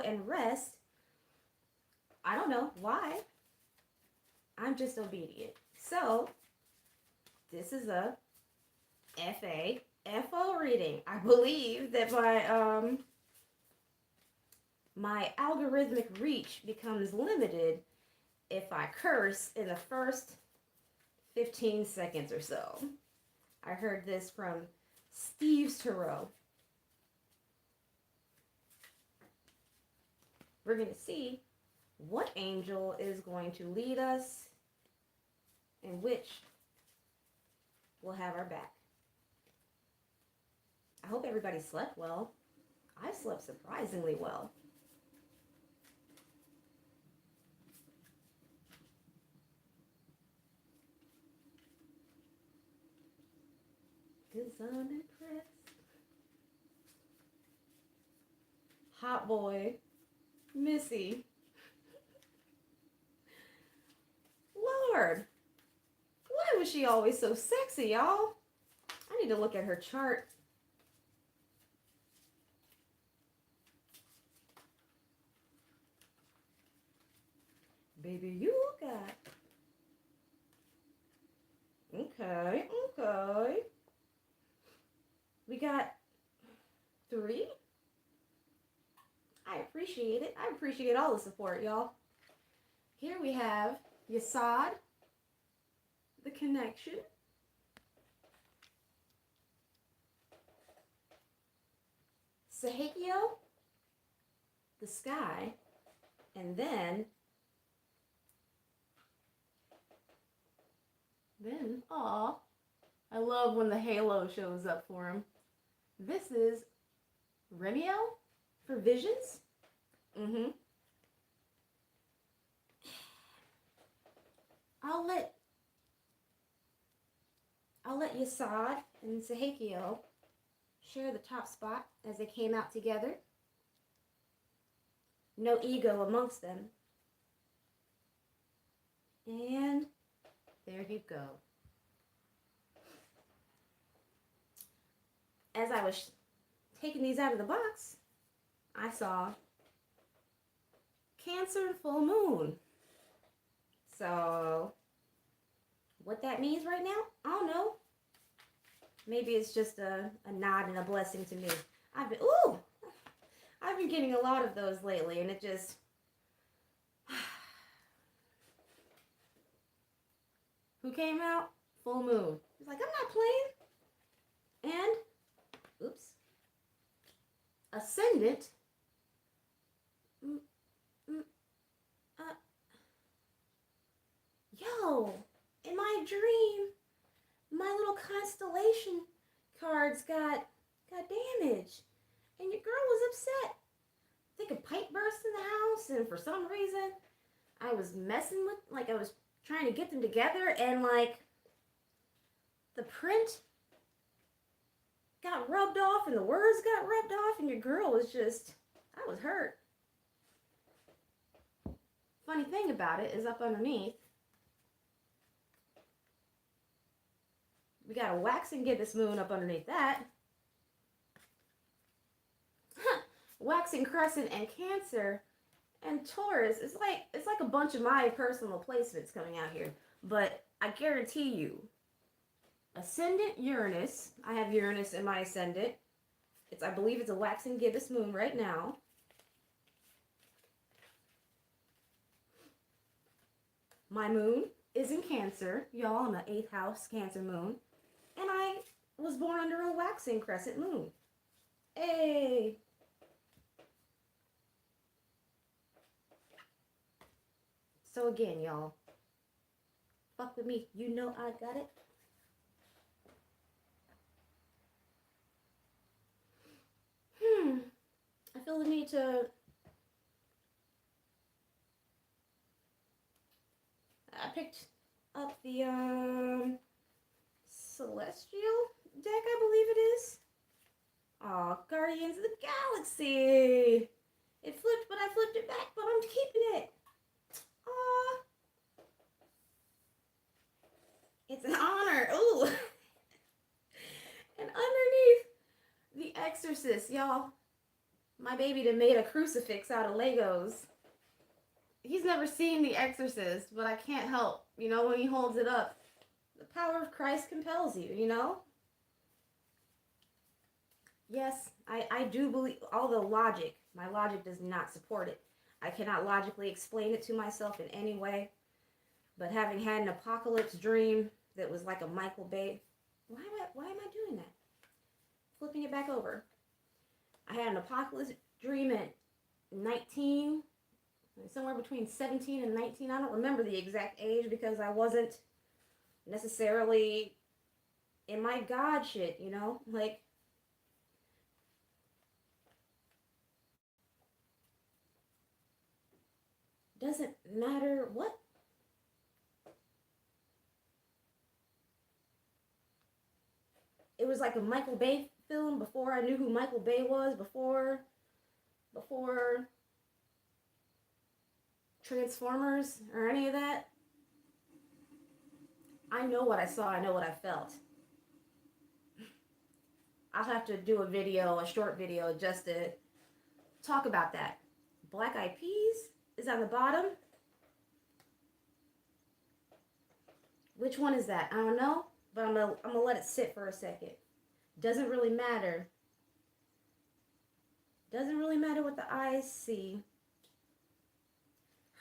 and rest. I don't know why. I'm just obedient. So, this is a FO reading. I believe that my algorithmic reach becomes limited if I curse in the first 15 seconds or so. I heard this from Steve's Tarot. We're going to see what angel is going to lead us and which will have our back. I hope everybody slept well. I slept surprisingly well. Cause I'm impressed. Hot boy, Missy. Lord, why was she always so sexy, y'all? I need to look at her chart. Baby, you got... Okay. We got 3. I appreciate it. I appreciate all the support, y'all. Here we have Yasad, the connection. Sahekio, the sky. And then, aw, I love when the halo shows up for him. This is Remiel for visions. I'll let Yasad and Sahekio share the top spot as they came out together. No ego amongst them. And there you go. As I was taking these out of the box, I saw Cancer and full moon. So, what that means right now, I don't know. Maybe it's just a nod and a blessing to me. I've been getting a lot of those lately, and it just... Who came out? Full moon. He's like, I'm not playing. And, oops, ascendant. Yo, in my dream, my little constellation cards got damaged, and your girl was upset. I think a pipe burst in the house, and for some reason, I was messing with, like, I was trying to get them together, and, like, the print got rubbed off, and the words got rubbed off, and your girl was just, I was hurt. Funny thing about it is up underneath, we got a waxing gibbous moon up underneath that. Waxing crescent and Cancer and Taurus. It's like a bunch of my personal placements coming out here. But I guarantee you, ascendant Uranus. I have Uranus in my ascendant. I believe it's a waxing gibbous moon right now. My moon is in Cancer. Y'all, I'm an 8th house Cancer moon. And I was born under a waxing crescent moon. Hey! So again, y'all, fuck with me. You know I got it. I feel the need to... I picked up the Celestial deck, I believe it is. Aw, Guardians of the Galaxy. It flipped, but I flipped it back, but I'm keeping it. Aw. It's an honor. Ooh. And underneath, The Exorcist, y'all. My baby done made a crucifix out of Legos. He's never seen The Exorcist, but I can't help, when he holds it up. The power of Christ compels you. Yes, I do believe, although my logic does not support it. I cannot logically explain it to myself in any way. But having had an apocalypse dream that was like a Michael Bay, why am I doing that? Flipping it back over. I had an apocalypse dream at 19, somewhere between 17 and 19. I don't remember the exact age because I wasn't necessarily in my God shit, like, doesn't matter what. It was like a Michael Bay film before I knew who Michael Bay was, before Transformers or any of that. I know what I saw, I know what I felt. I'll have to do a short video just to talk about that. Black Eyed Peas is on the bottom. Which one is that? I don't know, but I'm gonna let it sit for a second. Doesn't really matter. Doesn't really matter what the eyes see.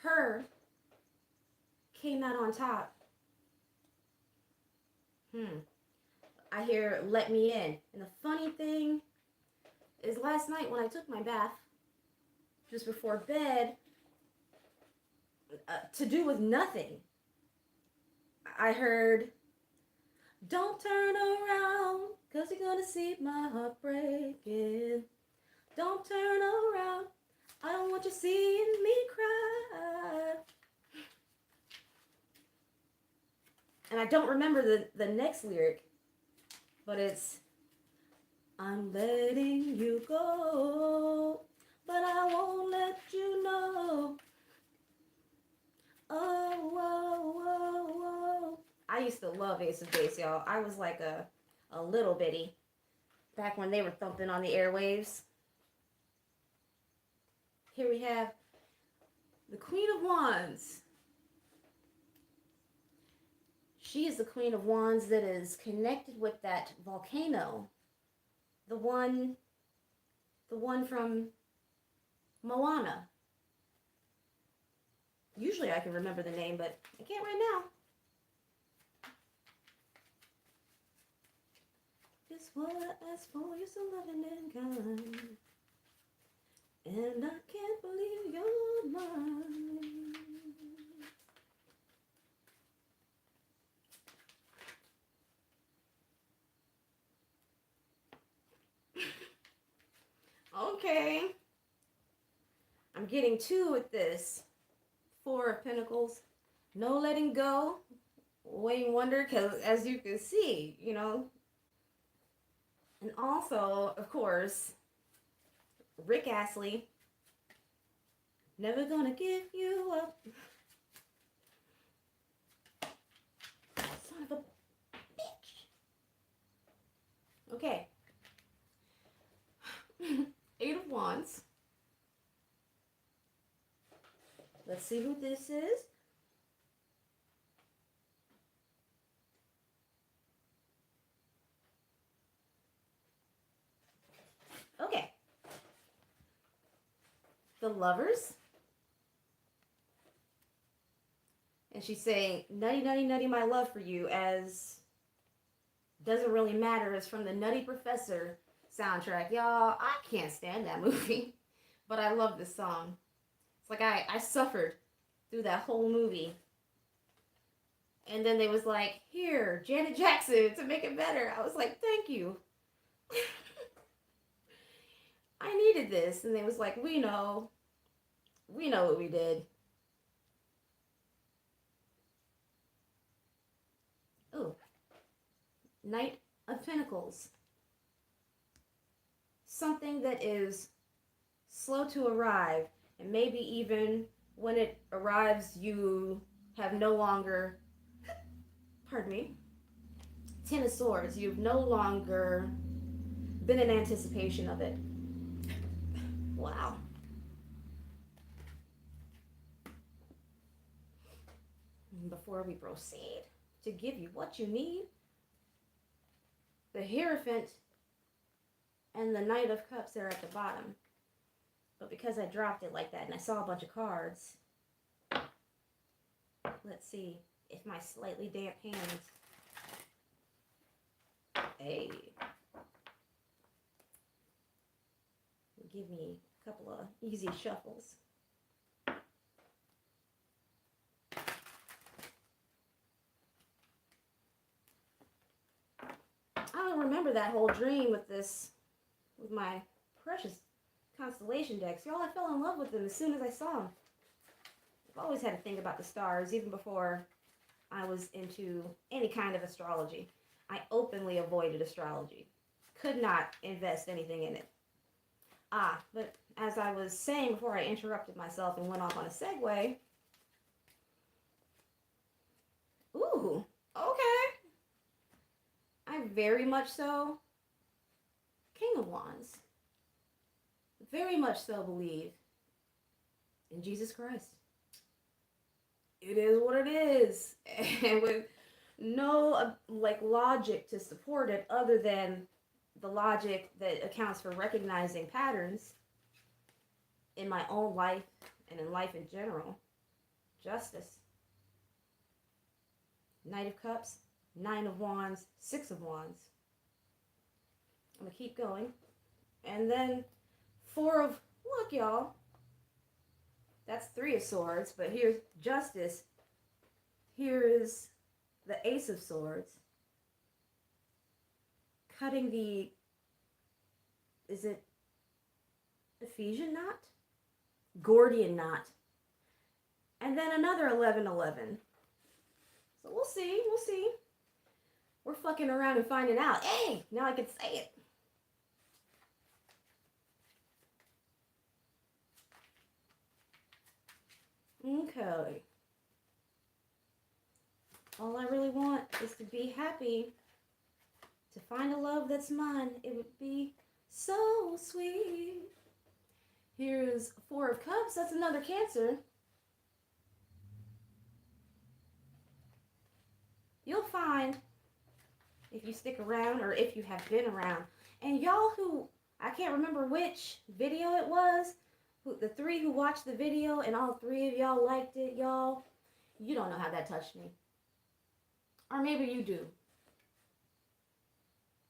Her came out on top. I hear "Let Me In." And the funny thing is, last night when I took my bath, just before bed, to do with nothing, I heard, "Don't turn around, 'cause you're gonna see my heart breaking. Don't turn around, I don't want you seeing me cry." And I don't remember the next lyric, but it's, "I'm letting you go, but I won't let you know. Oh, whoa, whoa, whoa." I used to love Ace of Base, y'all. I was like a little bitty back when they were thumping on the airwaves. Here we have the Queen of Wands. She is the Queen of Wands that is connected with that volcano. The one from Moana. Usually I can remember the name, but I can't right now. Just what I asked for, you're so loving and kind. And I can't believe you're mine. Okay. I'm getting two with this. Four of Pentacles. No letting go. Wayne Wonder, because as you can see, And also, of course, Rick Astley. Never gonna give you up. Son of a bitch. Okay. Eight of Wands. Let's see who this is. Okay. The Lovers. And she's saying, "Nutty, nutty, nutty, my love for you," as Doesn't Really Matter is from the Nutty Professor soundtrack. Y'all, I can't stand that movie, but I love this song. It's like I suffered through that whole movie. And then they was like, "Here, Janet Jackson, to make it better." I was like, "Thank you." I needed this. And they was like, we know what we did. Oh, Knight of Pentacles. Something that is slow to arrive, and maybe even when it arrives, you have no longer, pardon me, Ten of Swords. You've no longer been in anticipation of it. Wow. Before we proceed to give you what you need, the Hierophant and the Knight of Cups are at the bottom. But because I dropped it like that and I saw a bunch of cards, let's see if my slightly damp hands, hey, give me a couple of easy shuffles. I don't remember that whole dream with my precious constellation decks. Y'all, I fell in love with them as soon as I saw them. I've always had to think about the stars, even before I was into any kind of astrology. I openly avoided astrology. Could not invest anything in it. But as I was saying before I interrupted myself and went off on a segue. Ooh, okay. I very much so, King of Wands, very much so believe in Jesus Christ. It is what it is. And with no logic to support it other than the logic that accounts for recognizing patterns in my own life and in life in general. Justice. Knight of Cups, Nine of Wands, Six of Wands. I'm going to keep going. And then Four of, look y'all, that's Three of Swords, but here's Justice. Here is the Ace of Swords. Cutting the, is it Ephesian knot? Gordian knot. And then another 1111. So we'll see. We're fucking around and finding out. Hey, now I can say it. Okay. All I really want is to be happy. To find a love that's mine. It would be so sweet. Here's Four of Cups. That's another Cancer. You'll find, if you stick around or if you have been around, and y'all who, I can't remember which video it was, the three who watched the video and all three of y'all liked it, y'all, you don't know how that touched me. Or maybe you do.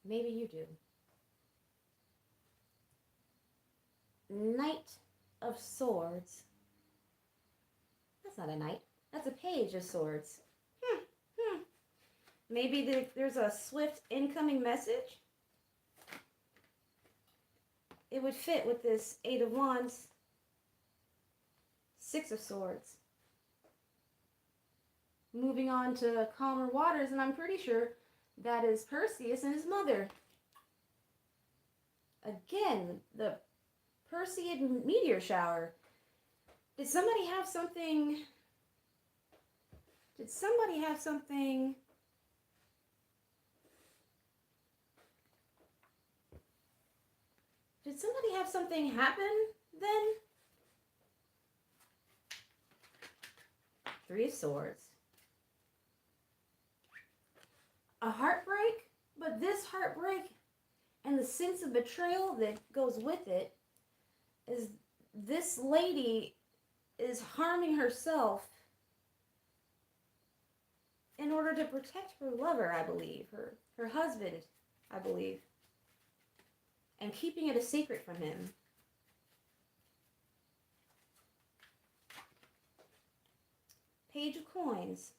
Maybe you do. Knight of Swords. That's not a knight. That's a Page of Swords. Maybe there's a swift incoming message. It would fit with this Eight of Wands, Six of Swords. Moving on to calmer waters, and I'm pretty sure that is Perseus and his mother. Again, the Perseid meteor shower. Did somebody have something happen then? Three of Swords. A heartbreak, but this heartbreak and the sense of betrayal that goes with it is this lady is harming herself in order to protect her lover, I believe, her husband, I believe, and keeping it a secret from him. Page of Coins.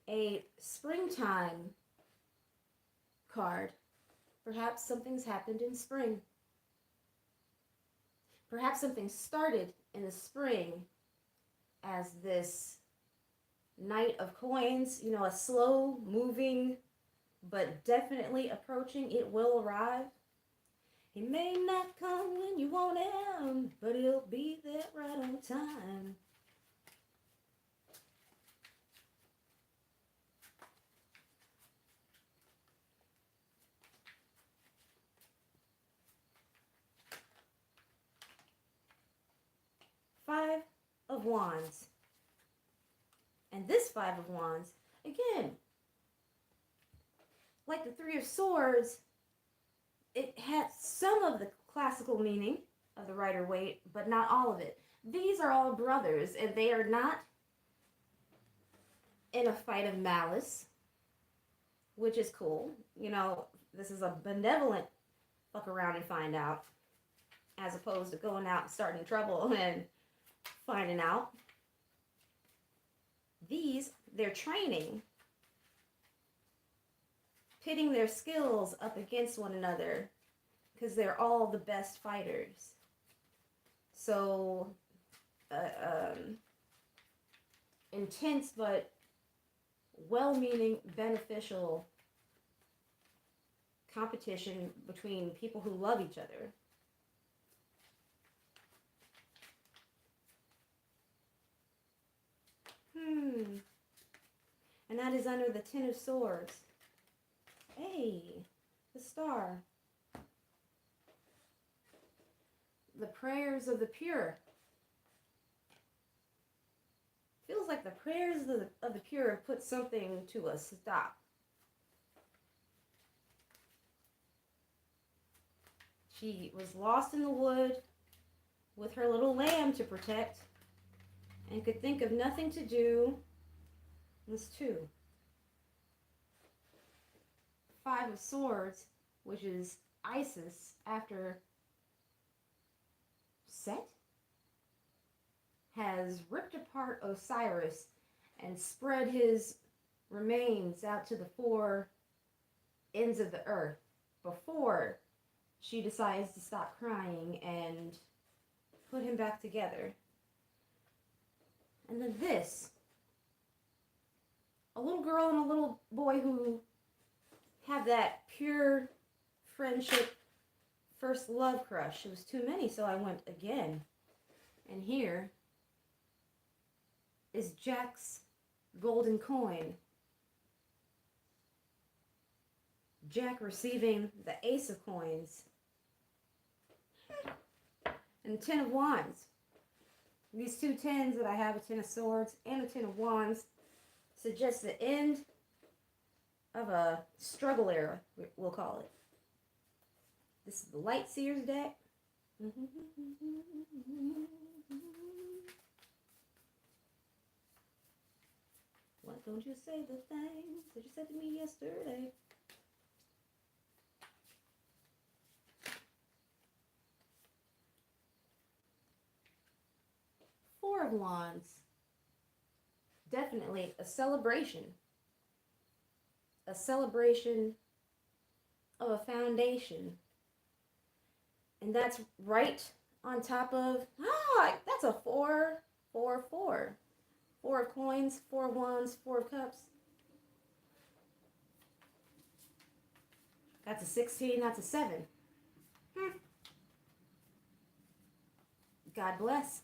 A springtime card. Perhaps something's happened in spring. Perhaps something started in the spring as this Knight of Coins, you know, a slow moving, but definitely approaching. It will arrive. It may not come when you want him, but it'll be there right on time. of Wands. And this Five of Wands, again, like the Three of Swords, it has some of the classical meaning of the Rider-Waite, but not all of it. These are all brothers, and they are not in a fight of malice, which is cool. You know, this is a benevolent fuck around and find out, as opposed to going out and starting trouble and finding out. These, they're training, pitting their skills up against one another, because they're all the best fighters. So, intense but well-meaning, beneficial competition between people who love each other. And that is under the Ten of Swords. Hey, the Star. The prayers of the pure. Feels like the prayers of the pure have put something to a stop. She was lost in the wood with her little lamb to protect and could think of nothing to do. This too. Five of Swords, which is Isis after Set, has ripped apart Osiris and spread his remains out to the four ends of the earth before she decides to stop crying and put him back together. And then this, a little girl and a little boy who have that pure friendship, first love crush. It was too many, so I went again. And here is Jack's golden coin. Jack receiving the Ace of Coins. And the Ten of Wands. These two tens that I have, a Ten of Swords and a Ten of Wands, suggest the end of a struggle era, we'll call it. This is the Light Seers deck. Why don't you say the things that you said to me yesterday? Four of Wands. Definitely a celebration. A celebration of a foundation. And that's right on top of, that's a 4, 4, 4. 4 of coins, 4 of wands, 4 of cups. That's a 16, that's a 7. God bless.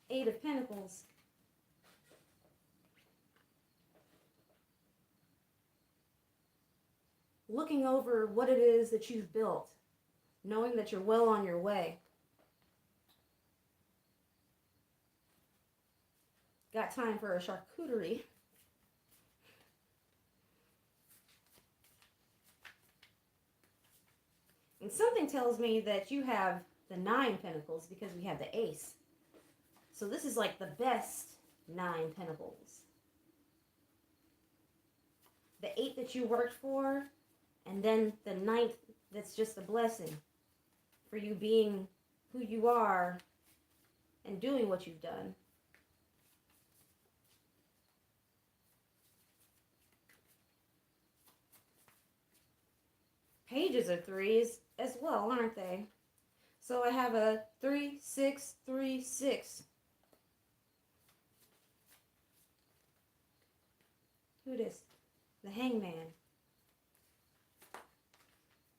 Eight of Pentacles. Looking over what it is that you've built, knowing that you're well on your way. Got time for a charcuterie. And something tells me that you have the 9 Pentacles because we have the Ace. So this is like the best 9 Pentacles. The 8 that you worked for, and then the 9th that's just a blessing for you being who you are and doing what you've done. Pages are 3s as well, aren't they? So I have a 3, 6, 3, 6. Who it is? The Hangman.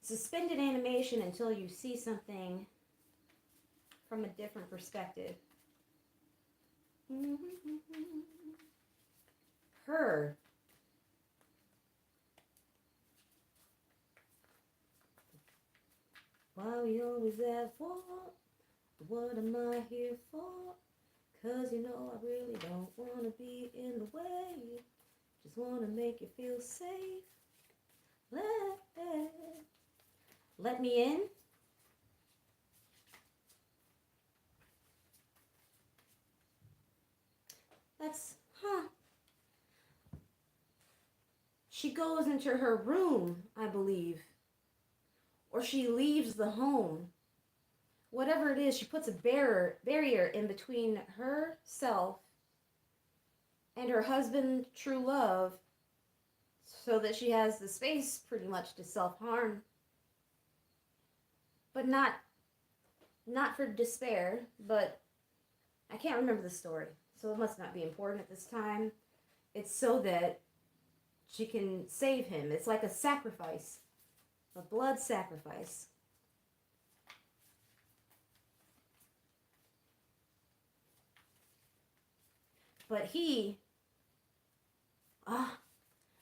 Suspended animation until you see something from a different perspective. Her. Why we always at fault? What am I here for? 'Cause you know I really don't want to be in the way. Just want to make you feel safe. Let me in. That's, She goes into her room, I believe. Or she leaves the home. Whatever it is, she puts a barrier in between herself and her husband, true love, so that she has the space pretty much to self-harm. But not for despair, but I can't remember the story, so it must not be important at this time. It's so that she can save him. It's like a sacrifice, a blood sacrifice. But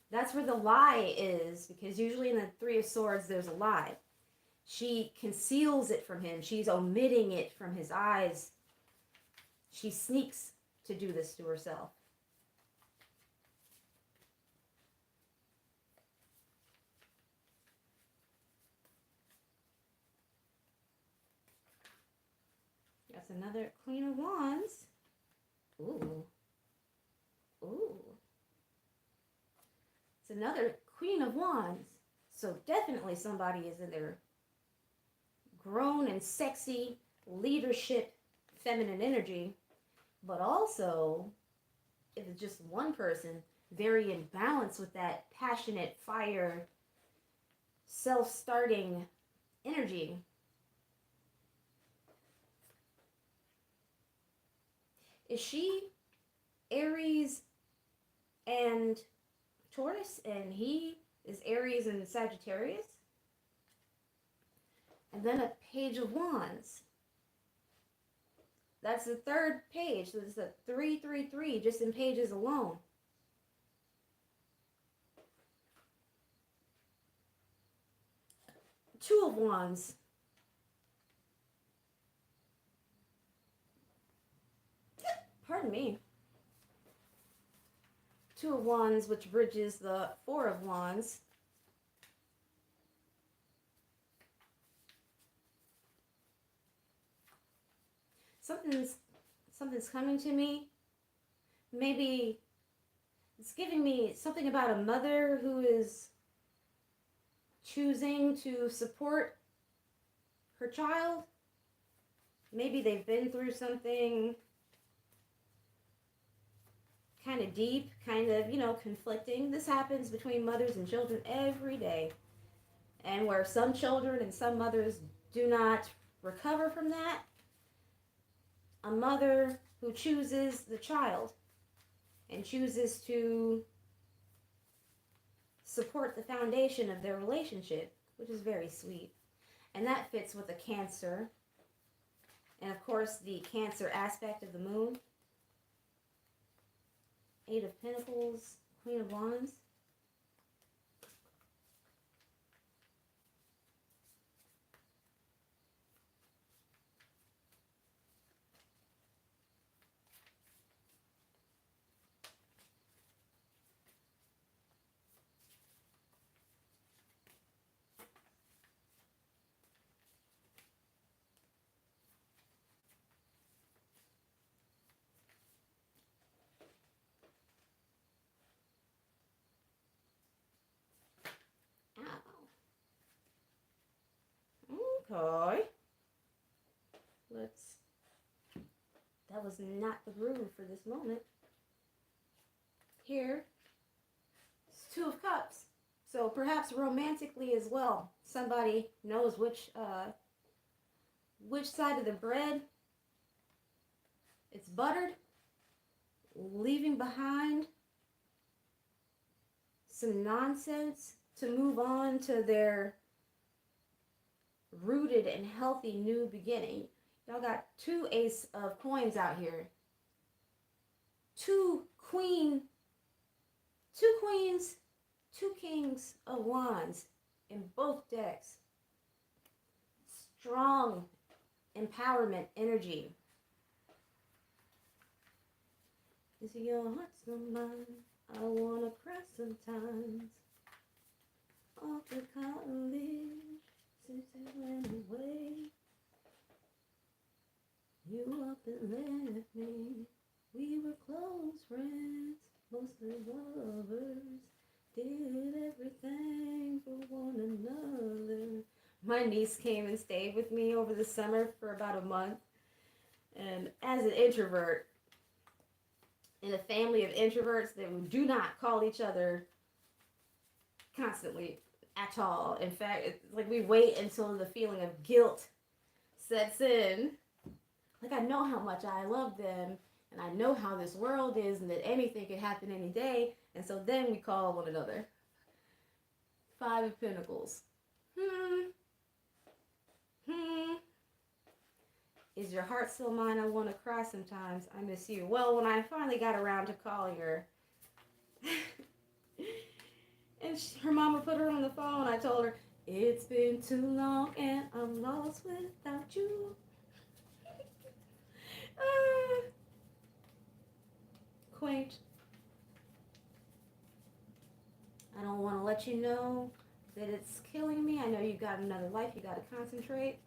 that's where the lie is, because usually in the Three of Swords there's a lie. She conceals it from him. She's omitting it from his eyes. She sneaks to do this to herself. That's another Queen of Wands. Ooh. It's another Queen of Wands. So definitely somebody is in their grown and sexy leadership, feminine energy. But also, if it's just one person, very in balance with that passionate, fire, self-starting energy. Is she Aries and Taurus, and he is Aries and Sagittarius? And then a Page of Wands. That's the third page. So it's a 333 just in pages alone. Two of Wands. Pardon me. Two of Wands, which bridges the Four of Wands. Something's coming to me. Maybe it's giving me something about a mother who is choosing to support her child. Maybe they've been through something kind of deep, kind of, conflicting. This happens between mothers and children every day. And where some children and some mothers do not recover from that, a mother who chooses the child and chooses to support the foundation of their relationship, which is very sweet. And that fits with the Cancer. And of course, the Cancer aspect of the moon. Eight of Pentacles, Queen of Wands. Okay. That was not the groove for this moment. Here, it's Two of Cups. So perhaps romantically as well. Somebody knows which side of the bread it's buttered, leaving behind some nonsense to move on to their rooted and healthy new beginning. Y'all got two Ace of Coins out here. Two Queens, two Kings of Wands in both decks. strong empowerment energy. Is your heart so mine? I wanna cry sometimes. Off the college, since it went away. You up and left me. We were close friends, mostly lovers. Did everything for one another. My niece came and stayed with me over the summer for about a month. And as an introvert, in a family of introverts that do not call each other constantly at all. In fact, it's like we wait until the feeling of guilt sets in. Like, I know how much I love them, and I know how this world is, and that anything could happen any day, and so then we call one another. Five of Pentacles. Is your heart still mine? I want to cry sometimes. I miss you. Well, when I finally got around to calling her, and her mama put her on the phone, I told her, it's been too long and I'm lost without you. Quaint. I don't want to let you know that it's killing me. I know you got another life. You got to concentrate.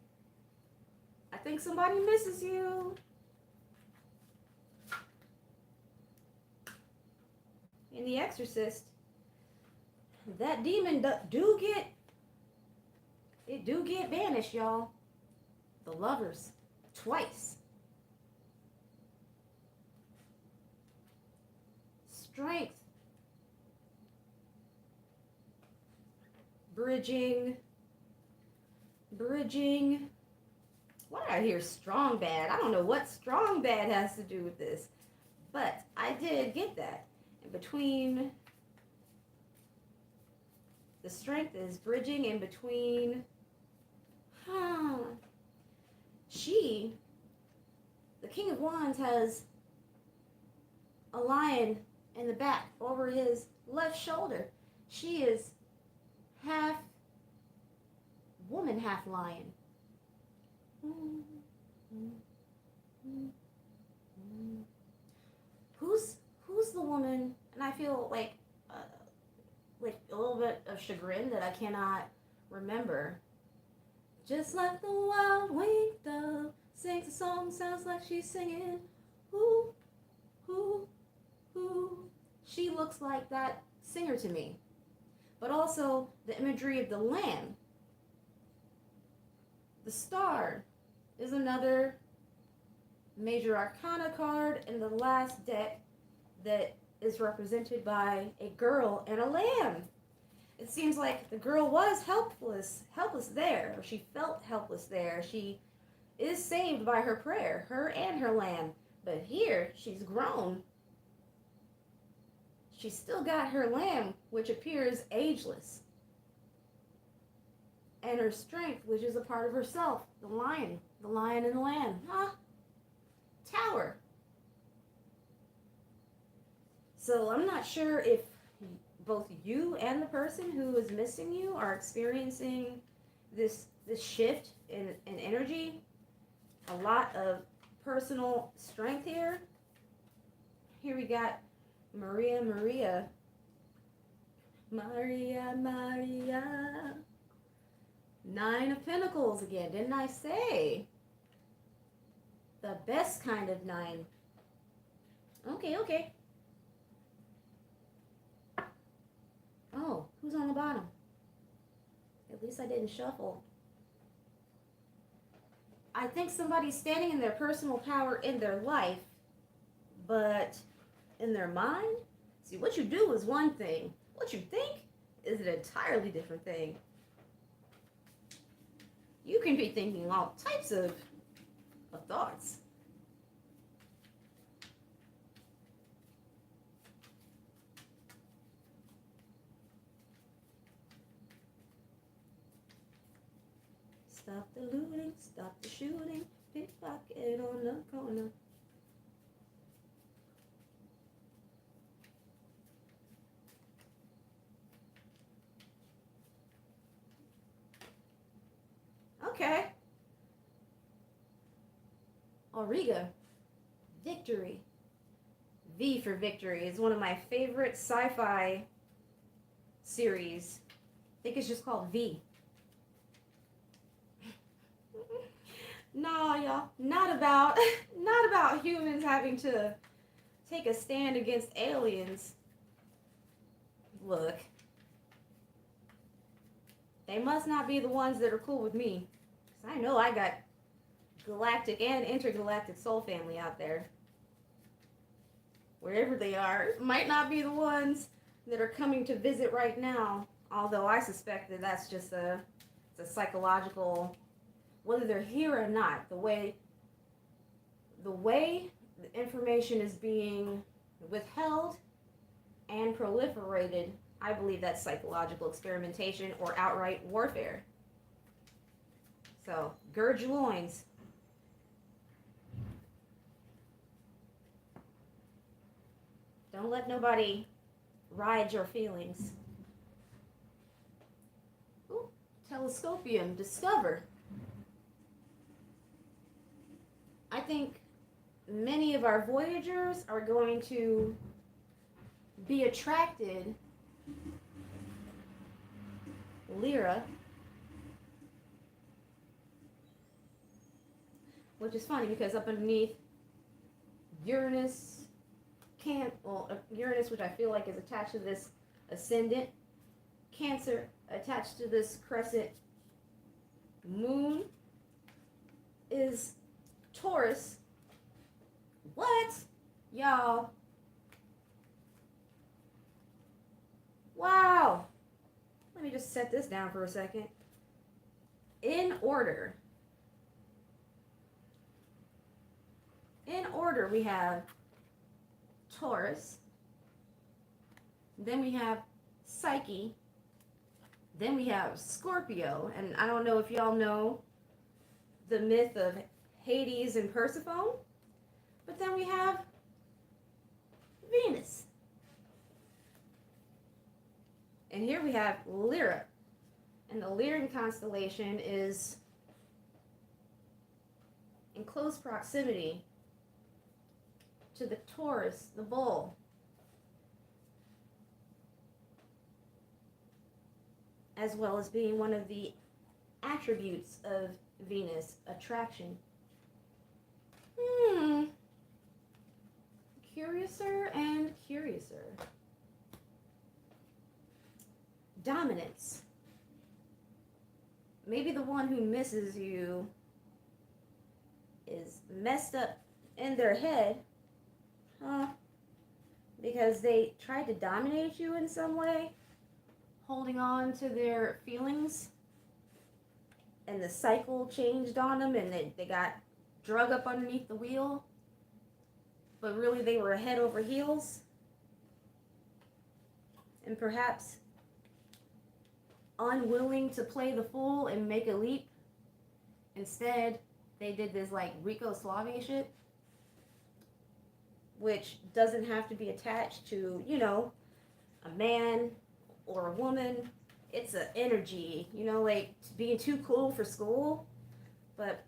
I think somebody misses you. In The Exorcist, that demon do get banished, y'all. The lovers, twice. Strength. Bridging. Why did I hear strong bad? I don't know what strong bad has to do with this. But I did get that. And between the strength is bridging in between. The King of Wands has a lion in the back over his left shoulder. She is half woman, half lion. Who's the woman? And I feel like a little bit of chagrin that I cannot remember. Just like the wild winged dove sings a song, sounds like she's singing. Ooh, ooh, ooh. She looks like that singer to me. But also the imagery of the lamb. The star is another major arcana card in the last deck that is represented by a girl and a lamb. It seems like the girl was helpless there, or she felt helpless there. She is saved by her prayer, her and her lamb. But here, she's grown. She's still got her lamb, which appears ageless. And her strength, which is a part of herself, the lion and the lamb. Tower. So I'm not sure if both you and the person who is missing you are experiencing this shift in energy. A lot of personal strength here. Here we got Maria. Nine of Pentacles again. Didn't I say? The best kind of nine. Okay. Oh, who's on the bottom? At least I didn't shuffle. I think somebody's standing in their personal power in their life, but in their mind? See, what you do is one thing. What you think is an entirely different thing. You can be thinking all types of thoughts. Stop the looting, stop the shooting, pickpocket on the corner. Okay. Auriga. Victory. V for Victory is one of my favorite sci-fi series. I think it's just called V. No, y'all, not about humans having to take a stand against aliens. Look, they must not be the ones that are cool with me, 'cause I know I got galactic and intergalactic soul family out there. Wherever they are, might not be the ones that are coming to visit right now. Although I suspect that that's just it's a psychological, whether they're here or not, the way the information is being withheld and proliferated, I believe that's psychological experimentation or outright warfare. So, gird your loins. Don't let nobody ride your feelings. Ooh, telescopium, discover. I think many of our voyagers are going to be attracted, Lyra, which is funny because up underneath Uranus, Uranus, which I feel like is attached to this ascendant, Cancer attached to this crescent moon is Taurus. What? Y'all. Wow. Let me just set this down for a second. In order, we have Taurus, then we have Psyche, then we have Scorpio, and I don't know if y'all know the myth of Hades and Persephone, but then we have Venus. And here we have Lyra, and the Lyran constellation is in close proximity to the Taurus, the bull. As well as being one of the attributes of Venus, attraction. Curiouser and curiouser. Dominance. Maybe the one who misses you is messed up in their head, because they tried to dominate you in some way, holding on to their feelings, and the cycle changed on them, and they got drug up underneath the wheel, but really they were head over heels, and perhaps unwilling to play the fool and make a leap. Instead, they did this like Rico Suave shit, which doesn't have to be attached to, a man or a woman. It's an energy, like being too cool for school. But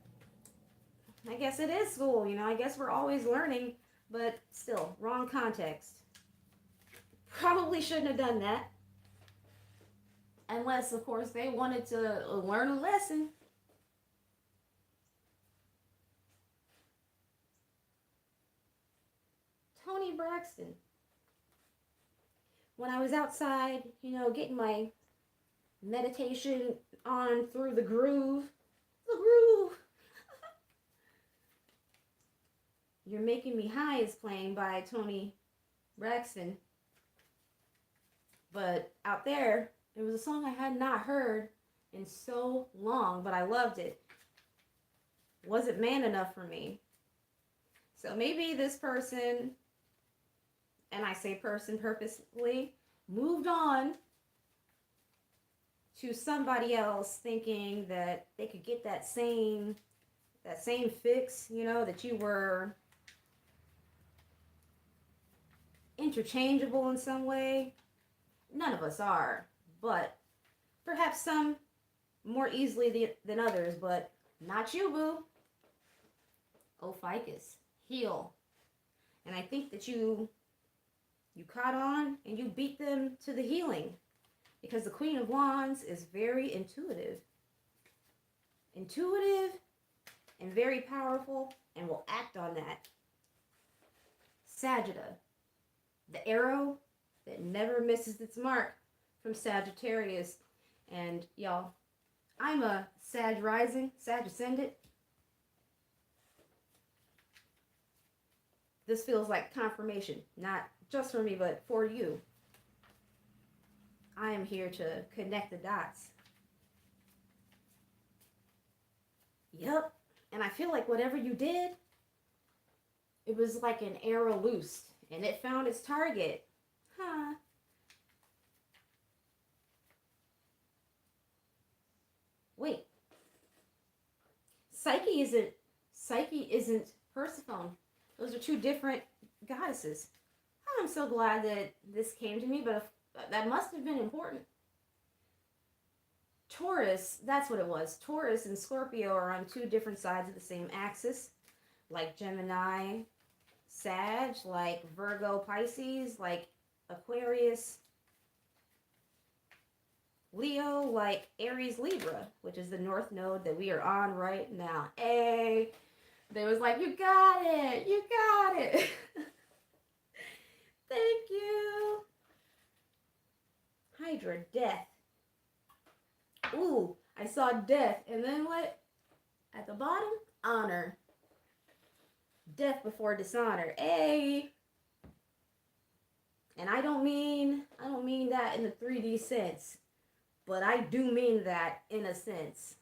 I guess it is school, I guess we're always learning, but still, wrong context. Probably shouldn't have done that. Unless, of course, they wanted to learn a lesson. Toni Braxton. When I was outside, getting my meditation on through the groove. You're Making Me High is playing by Toni Braxton. But out there, it was a song I had not heard in so long, but I loved it. Wasn't man enough for me. So maybe this person, and I say person purposely, moved on to somebody else thinking that they could get that same fix, that you were interchangeable in some way. None of us are, but perhaps some more easily than others, but not you, boo. Ophiuchus, heal. And I think that you caught on and you beat them to the healing, because the Queen of Wands is very intuitive. Intuitive and very powerful, and will act on that. Sagitta, the arrow that never misses its mark from Sagittarius. And y'all, I'm a Sag rising, Sag ascendant. This feels like confirmation, not just for me, but for you. I am here to connect the dots. Yep. And I feel like whatever you did, it was like an arrow loosed and it found its target. Huh. Wait. Psyche isn't Persephone. Those are two different goddesses. I'm so glad that this came to me, but that must have been important. Taurus, that's what it was. Taurus and Scorpio are on two different sides of the same axis, like Gemini, Sag, like Virgo, Pisces, like Aquarius, Leo, like Aries, Libra, which is the north node that we are on right now. Hey, they was like, you got it, you got it. Thank you. Hydra, death. Ooh, I saw death. And then what? At the bottom, honor. Death before dishonor. Hey. And I don't mean that in the 3D sense, but I do mean that in a sense.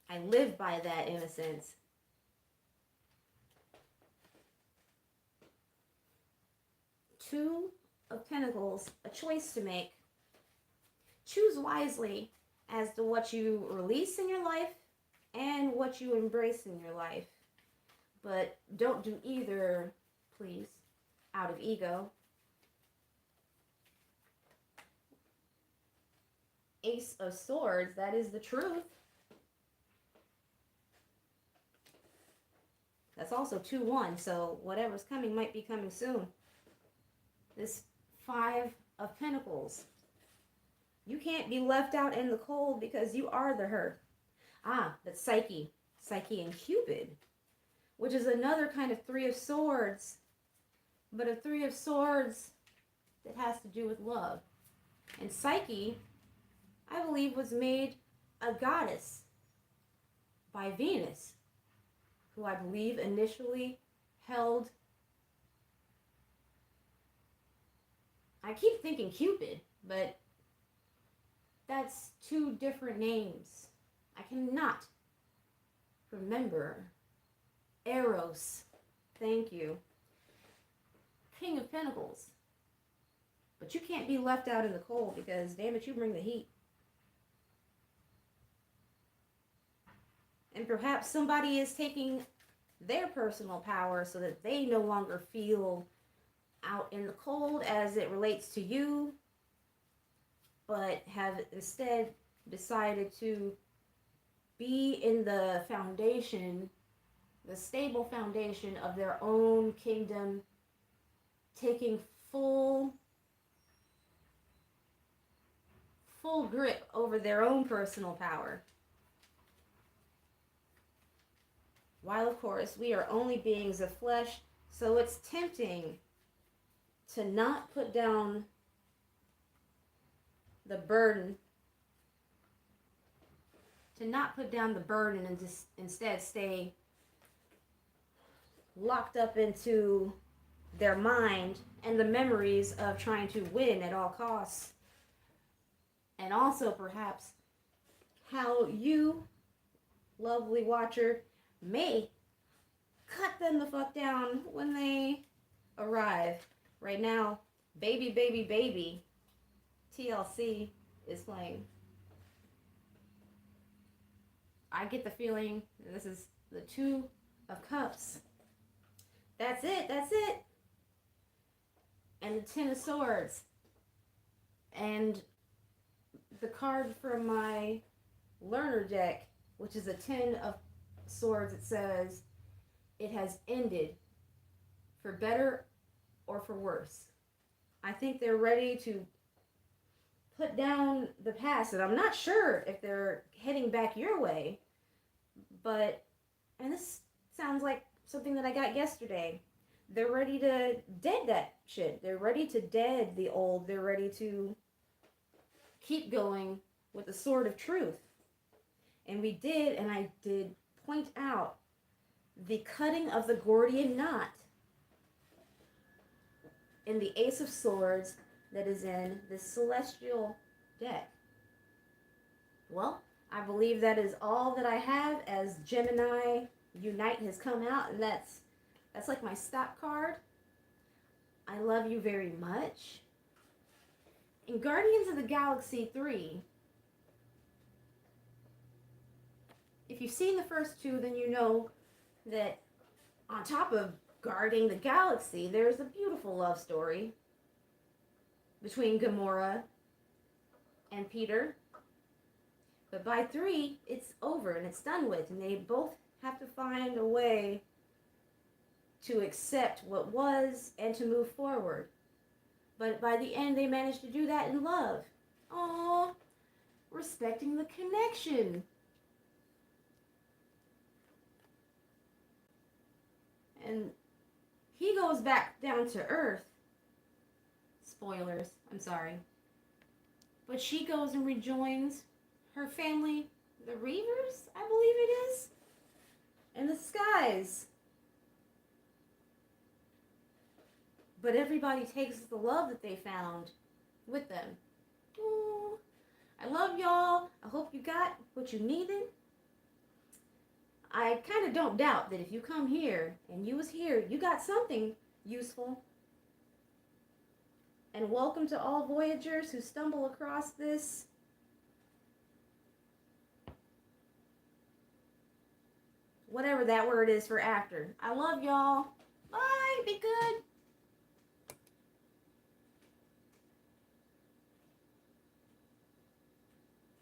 I live by that in a sense. Two of Pentacles, a choice to make. Choose wisely as to what you release in your life and what you embrace in your life. But don't do either, please, out of ego. Ace of Swords, that is the truth. That's also 2-1, so whatever's coming might be coming soon. This 5 of Pentacles. You can't be left out in the cold because you are the hurt. Ah, that's Psyche. Psyche and Cupid, which is another kind of 3 of Swords, but a 3 of Swords that has to do with love. And Psyche, I believe, was made a goddess by Venus, who I believe initially held, I keep thinking Cupid, but that's 2 different names. I cannot remember. Eros. Thank you. King of Pentacles. But you can't be left out in the cold because, damn it, you bring the heat. And perhaps somebody is taking their personal power so that they no longer feel out in the cold as it relates to you, but have instead decided to be in the foundation, the stable foundation of their own kingdom, taking full grip over their own personal power. While, of course, we are only beings of flesh, so it's tempting to not put down the burden, and just instead stay locked up into their mind and the memories of trying to win at all costs. And also perhaps how you, lovely watcher, may cut them the fuck down when they arrive. Right now, Baby, Baby, Baby, TLC is playing. I get the feeling this is the 2 of Cups. That's it, that's it. And the 10 of Swords. And the card from my learner deck, which is a 10 of Swords, it says, it has ended for better or for worse. I think they're ready to put down the past, and I'm not sure if they're heading back your way, but, and this sounds like something that I got yesterday, they're ready to dead that shit. They're ready to dead the old. They're ready to keep going with the sword of truth. And we did, and I did point out the cutting of the Gordian knot in the Ace of Swords that is in the Celestial deck. Well, I believe that is all that I have as Gemini Unite has come out, and that's like my stop card. I love you very much. In Guardians of the Galaxy 3, if you've seen the first two, then you know that on top of guarding the galaxy, there's a beautiful love story between Gamora and Peter. But by 3, it's over and it's done with, and they both have to find a way to accept what was and to move forward. But by the end, they managed to do that in love. Aww, respecting the connection. And he goes back down to Earth. Spoilers, I'm sorry. But she goes and rejoins her family, the Reavers, I believe it is, in the skies. But everybody takes the love that they found with them. Ooh, I love y'all. I hope you got what you needed. I kind of don't doubt that if you come here and you was here, you got something useful. And welcome to all Voyagers who stumble across this. Whatever that word is for after. I love y'all. Bye. Be good.